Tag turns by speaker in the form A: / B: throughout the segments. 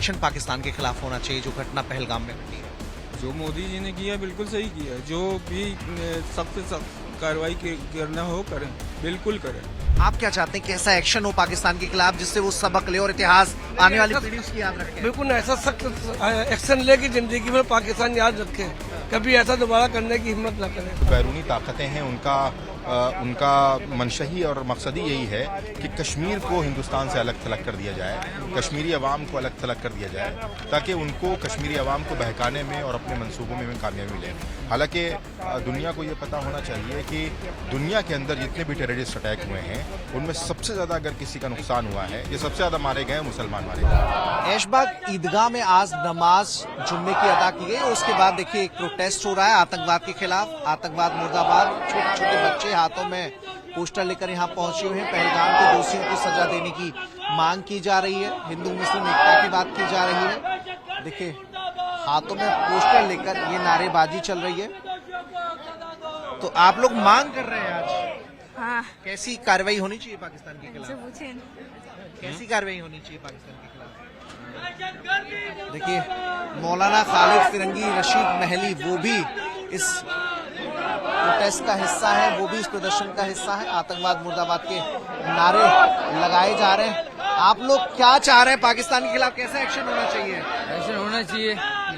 A: Action Pakistan के खिलाफ होना चाहिए जो घटना पहलगाम में घटी है?
B: जो मोदी जी ने किया बिल्कुल सही किया, जो भी सख्त से सख्त कार्रवाई करना हो करें, बिल्कुल करें।
A: आप क्या चाहते हैं, कैसा एक्शन हो पाकिस्तान के खिलाफ जिससे वो सबक ले और इतिहास आने वाली पीढ़ी उसकी याद रखे?
C: बिल्कुल ऐसा सख्त एक्शन ले कि जिंदगी में पाकिस्तान याद रखे, कभी ऐसा दोबारा करने की हिम्मत न करे।
D: बैरूनी ताकतें हैं, उनका मंशा ही और मकसद ही यही है कि कश्मीर को हिंदुस्तान से अलग थलग कर दिया जाए, कश्मीरी अवाम को अलग थलग कर दिया जाए, ताकि उनको कश्मीरी अवाम को बहकाने में और अपने मंसूबों में कामयाबी मिले। हालांकि दुनिया को ये पता होना चाहिए कि दुनिया के अंदर जितने भी टेररिस्ट अटैक हुए हैं उनमें सबसे ज़्यादा अगर किसी का नुकसान हुआ है, ये सबसे ज़्यादा मारे गए मुसलमान मारे गए।
A: ऐशबाग ईदगाह में आज नमाज जुम्मे की अदा की गई और उसके बाद देखिए एक प्रोटेस्ट हो रहा है आतंकवाद के खिलाफ। आतंकवाद मुर्दाबाद, छोटे छोटे बच्चे हाथों में पोस्टर लेकर यहाँ पहुंचे हुए हैं। पहलगाम के दोषियों को सजा देने की मांग की जा रही है, हिंदू मुस्लिम एकता की बात की जा रही है। देखिए हाथों में पोस्टर लेकर ये नारेबाजी चल रही है। तो आप लोग मांग कर रहे हैं आज?
E: हाँ।
A: कैसी कार्रवाई होनी चाहिए पाकिस्तान के खिलाफ? कैसी कार्रवाई होनी चाहिए पाकिस्तान के खिलाफ? देखिए मौलाना खालिद फिरंगी, रशीद महली, वो भी इस प्रोटेस्ट का हिस्सा है, वो भी इस प्रदर्शन का हिस्सा है। आतंकवाद मुर्दाबाद के नारे लगाए जा रहे हैं। आप लोग क्या चाह रहे हैं पाकिस्तान के खिलाफ, कैसा एक्शन होना चाहिए?
F: एक्शन होना चाहिए।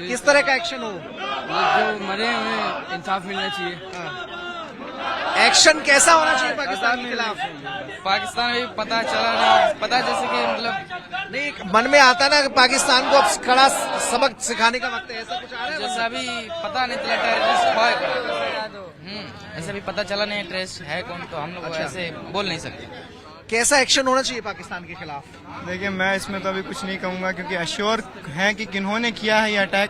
A: किस तरह का एक्शन हो?
F: जो मरे उन्हें इंसाफ मिलना चाहिए।
A: एक्शन कैसा होना चाहिए पाकिस्तान के खिलाफ?
F: पाकिस्तान में पता चला नहीं, पता जैसे कि मतलब
A: नहीं, मन में आता ना कि पाकिस्तान को अब कड़ा सबक सिखाने का वक्त है, ऐसा कुछ आ रहा है?
F: जैसा अभी पता नहीं चला टेररिस्ट ऐसा भी पता चला नहीं टेररिस्ट है कौन, तो हम लोग ऐसे बोल नहीं सकते।
A: कैसा एक्शन होना चाहिए पाकिस्तान के खिलाफ?
G: देखिए मैं इसमें तो अभी कुछ नहीं कहूंगा क्योंकि अश्योर है कि किन्होंने किया है ये अटैक।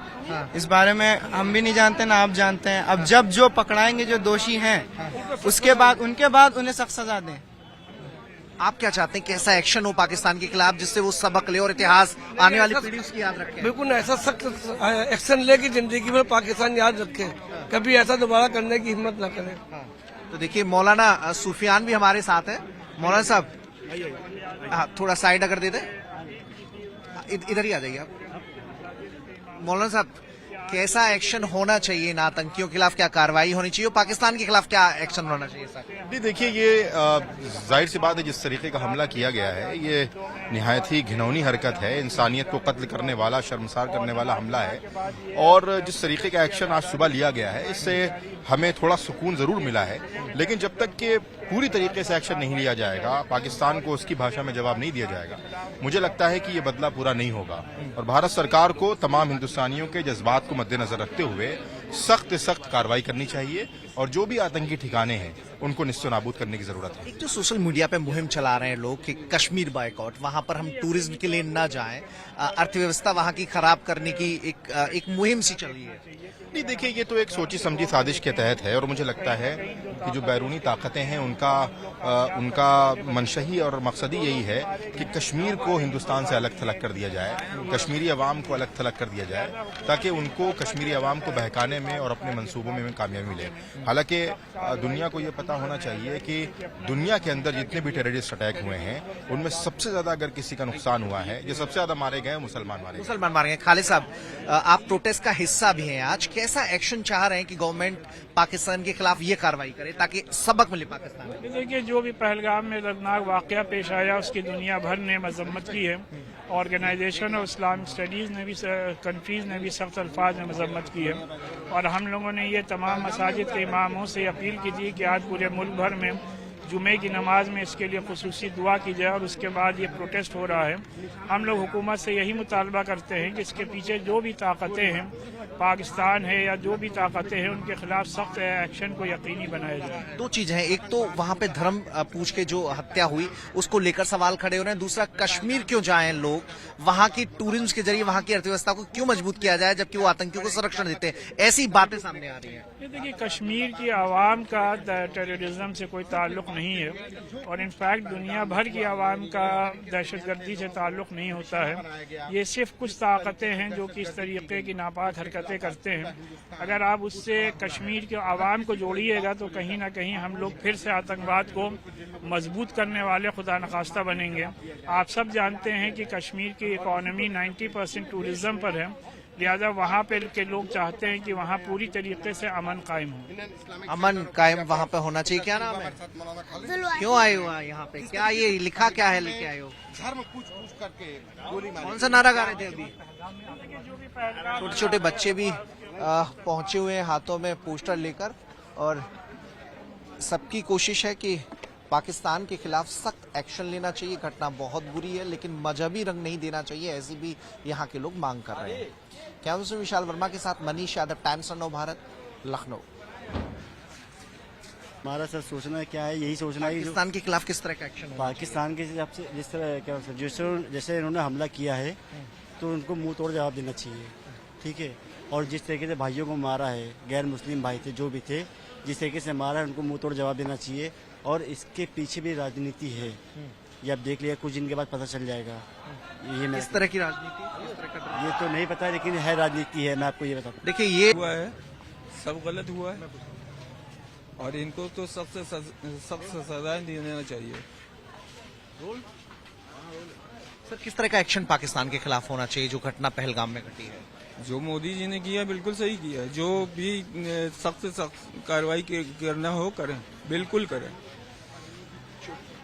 G: इस बारे में हम भी नहीं जानते ना आप जानते हैं। अब जब जो पकड़ाएंगे जो दोषी हैं उसके बाद उन्हें सख्त सजा दें।
A: आप क्या चाहते हैं, कैसा एक्शन हो पाकिस्तान के खिलाफ जिससे वो सबक ले और इतिहास आने वाली पीढ़ी उसकी याद रखे?
C: बिल्कुल ऐसा सख्त एक्शन ले कि जिंदगी में पाकिस्तान याद रखे, कभी ऐसा दोबारा करने की हिम्मत न करे।
A: तो देखिए मौलाना सुफियान भी हमारे साथ है। मौलाना साहब थोड़ा साइड अगर दे दे, इधर ही आ जाइए आप। मौलाना साहब कैसा एक्शन होना चाहिए इन आतंकियों के खिलाफ, क्या कार्रवाई होनी चाहिए, पाकिस्तान के खिलाफ क्या एक्शन होना चाहिए सर?
D: जी देखिए, ये जाहिर सी बात है जिस तरीके का हमला किया गया है ये निहायत ही घिनौनी हरकत है, इंसानियत को कत्ल करने वाला, शर्मसार करने वाला हमला है। और जिस तरीके का एक्शन आज सुबह लिया गया है इससे हमें थोड़ा सुकून जरूर मिला है, लेकिन जब तक कि पूरी तरीके से एक्शन नहीं लिया जाएगा, पाकिस्तान को उसकी भाषा में जवाब नहीं दिया जाएगा, मुझे लगता है कि ये बदला पूरा नहीं होगा। और भारत सरकार को तमाम हिंदुस्तानियों के जज्बात को मद्देनजर रखते हुए सख्त कार्रवाई करनी चाहिए और जो भी आतंकी ठिकाने हैं उनको निस्तो नाबूद करने की जरूरत है।
A: एक तो सोशल मीडिया पे मुहिम चला रहे हैं लोग कि कश्मीर बायकॉट, वहां पर हम टूरिज्म के लिए न जाएं, अर्थव्यवस्था वहां की खराब करने की एक मुहिम सी चल रही है।
D: नहीं देखिए, ये तो एक सोची समझी साजिश के तहत है और मुझे लगता है कि जो बैरूनी ताकतें हैं उनका मंशा ही और मकसद ही यही है कि कश्मीर को हिंदुस्तान से अलग थलग कर दिया जाए, कश्मीरी अवाम को अलग थलग कर दिया जाए, ताकि उनको कश्मीरी अवाम को बहकाने में और अपने मंसूबों में कामयाबी मिले। हालांकि दुनिया को ये पता होना चाहिए कि दुनिया के अंदर जितने भी टेररिस्ट अटैक हुए हैं उनमें सबसे ज्यादा अगर किसी का नुकसान हुआ है, ये सबसे ज्यादा मारे गए मुसलमान मारे गए।
A: खालिद साहब, आप प्रोटेस्ट का हिस्सा भी हैं आज, कैसा एक्शन चाह रहे हैं कि गवर्नमेंट पाकिस्तान के खिलाफ ये कार्रवाई करे ताकि सबक मिले पाकिस्तान को?
H: देखिए जो भी पहलगाम में दर्दनाक वाकया पेश आया उसकी दुनिया भर ने मजम्मत की है। ऑर्गेनाइजेशन और इस्लामिक स्टडीज़ ने भी, कंट्रीज़ ने भी सख्त अल्फाज में मजम्मत की है। और हम लोगों ने ये तमाम मसाजिद के इमामों से अपील की थी कि आज पूरे मुल्क भर में जुमे की नमाज में इसके लिए खुसूसी दुआ की जाए और उसके बाद ये प्रोटेस्ट हो रहा है। हम लोग हुकूमत से यही मुतालबा करते हैं कि इसके पीछे जो भी ताकतें हैं, पाकिस्तान है या जो भी ताकतें हैं, उनके खिलाफ सख्त एक्शन को यकीनी बनाया जाए।
A: दो चीजें हैं, एक तो वहां पे धर्म पूछ के जो हत्या हुई उसको लेकर सवाल खड़े हो रहे हैं, दूसरा कश्मीर क्यों जाएं लोग, वहां की टूरिज्म के जरिए वहां की अर्थव्यवस्था को क्यों मजबूत किया जाए जबकि वो आतंकियों को संरक्षण देते हैं, ऐसी बातें सामने आ रही हैं।
H: देखिए कश्मीर की आवाम का टेररिज्म से कोई ताल्लुक नहीं है और इनफैक्ट दुनिया भर की आवाम का दहशतगर्दी से ताल्लुक़ नहीं होता है। ये सिर्फ कुछ ताकतें हैं जो कि इस तरीके की नापाक हरकतें करते हैं। अगर आप उससे कश्मीर के आवाम को जोड़िएगा तो कहीं ना कहीं हम लोग फिर से आतंकवाद को मजबूत करने वाले खुदा नखास्ता बनेंगे। आप सब जानते हैं कि कश्मीर की इकॉनमी 90% टूरिज्म पर है, लिहाजा वहाँ पे के लोग चाहते हैं कि वहाँ पूरी तरीके से अमन कायम हो।
A: अमन कायम वहाँ पे होना चाहिए। क्या नाम है? क्यों आए हो यहाँ पे? क्या ये लिखा क्या है लेके आए हो? कौन सा नारा गा रहे थे अभी? छोटे छोटे बच्चे भी पहुंचे हुए हैं हाथों में पोस्टर लेकर और सबकी कोशिश है कि पाकिस्तान के खिलाफ सख्त एक्शन लेना चाहिए। घटना बहुत बुरी है लेकिन मजहबी रंग नहीं देना चाहिए, ऐसी भी यहाँ के लोग मांग कर रहे हैं। कैमरा से विशाल वर्मा के साथ मनीष यादव, टाइम्स ऑफ भारत, लखनऊ।
E: हमारा सर सोचना क्या है, यही सोचना है कि
A: पाकिस्तान के खिलाफ किस तरह का एक्शन होगा?
E: पाकिस्तान के हिसाब से जिस तरह क्या जैसे इन्होंने हमला किया है तो उनको मुंह तोड़ जवाब देना चाहिए, ठीक है। और जिस तरीके से भाइयों को मारा है, गैर मुस्लिम भाई थे जो भी थे, जिस तरीके से मारा है उनको मुंह तोड़ जवाब देना चाहिए। और इसके पीछे भी राजनीति है, ये आप देख लिया, कुछ दिन के बाद पता चल जाएगा। ये
A: किस तरह की राजनीति?
E: ये तो नहीं पता लेकिन है राजनीति है, मैं आपको ये बताता हूँ।
A: देखिए ये
B: हुआ है, सब गलत हुआ है और इनको तो सख्त से सजाएं देना चाहिए।
A: सर किस तरह का एक्शन पाकिस्तान के खिलाफ होना चाहिए जो घटना पहलगाम में घटी है?
B: जो मोदी जी ने किया बिल्कुल सही किया। जो भी सख्त से सख्त कार्रवाई करना हो करें, बिल्कुल करें।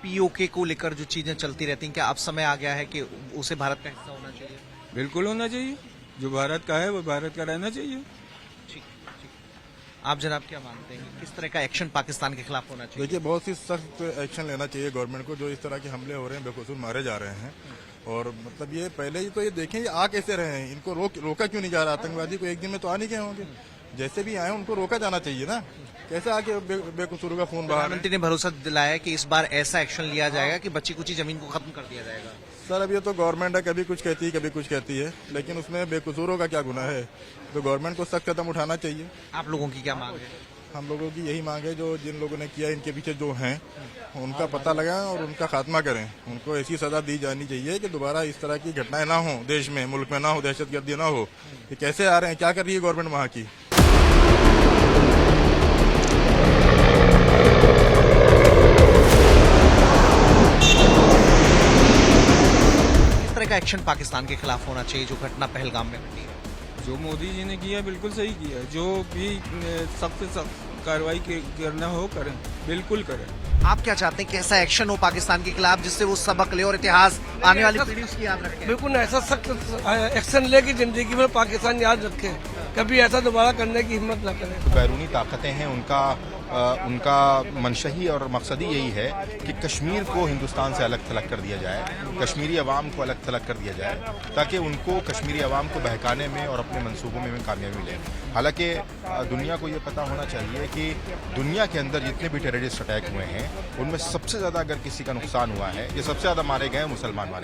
A: पीओके को लेकर जो चीजें चलती रहती हैं, क्या अब समय आ गया है कि उसे भारत का हिस्सा होना चाहिए?
B: बिल्कुल होना चाहिए। जो भारत का है वो भारत का रहना चाहिए।
A: आप जनाब क्या मानते हैं, किस तरह का एक्शन पाकिस्तान के खिलाफ होना चाहिए?
D: देखिए, बहुत ही सख्त एक्शन लेना चाहिए गवर्नमेंट को। जो इस तरह के हमले हो रहे हैं, बेकसूर मारे जा रहे हैं और मतलब ये पहले ही तो ये देखें ये आ कैसे रहे हैं, इनको रोका क्यों नहीं जा रहा? आतंकवादी को एक दिन में तो आ नहीं गए होंगे, जैसे भी आए उनको रोका जाना चाहिए ना। कैसे आके बेकसूर का खून बहा?
A: प्रधानमंत्री ने भरोसा दिलाया कि इस बार ऐसा एक्शन लिया जाएगा कि बच्ची कुची जमीन को खत्म कर दिया जाएगा।
D: सर अब ये तो गवर्नमेंट है, कभी कुछ कहती है कभी कुछ कहती है, लेकिन उसमें बेकसूरों का क्या गुनाह है? तो गवर्नमेंट को सख्त कदम उठाना चाहिए।
A: आप लोगों की क्या मांग है?
D: हम लोगों की यही मांग है, जो जिन लोगों ने किया इनके पीछे जो हैं उनका पता लगाएं और उनका खात्मा करें। उनको ऐसी सजा दी जानी चाहिए कि दोबारा इस तरह की घटनाएं ना हो, देश में, मुल्क में ना हो, दहशतगर्दी ना हो। ये कैसे आ रहे हैं, क्या कर रही है गवर्नमेंट वहाँ की?
A: किस तरह का एक्शन पाकिस्तान के खिलाफ होना चाहिए जो घटना पहलगाम में घटी है?
B: जो मोदी जी ने किया बिल्कुल सही किया। जो भी सख्त से सख्त कार्रवाई करना हो करें, बिल्कुल करें।
A: आप क्या चाहते हैं, कैसा एक्शन हो पाकिस्तान के खिलाफ जिससे वो सबक ले और इतिहास आने वाली पीढ़ी उसकी याद रखे?
C: बिल्कुल ऐसा सख्त एक्शन ले कि जिंदगी में पाकिस्तान याद रखे, कभी ऐसा दोबारा करने की हिम्मत न करे।
D: बैरूनी ताकतें हैं, उनका मंशही और मकसदी यही है कि कश्मीर को हिंदुस्तान से अलग थलग कर दिया जाए, कश्मीरी अवाम को अलग थलग कर दिया जाए, ताकि उनको कश्मीरी अवाम को बहकाने में और अपने मंसूबों में कामयाबी मिले। हालांकि दुनिया को ये पता होना चाहिए कि दुनिया के अंदर जितने भी टेररिस्ट अटैक हुए हैं उनमें सबसे ज़्यादा अगर किसी का नुकसान हुआ है, ये सबसे ज़्यादा मारे गए मुसलमान मारे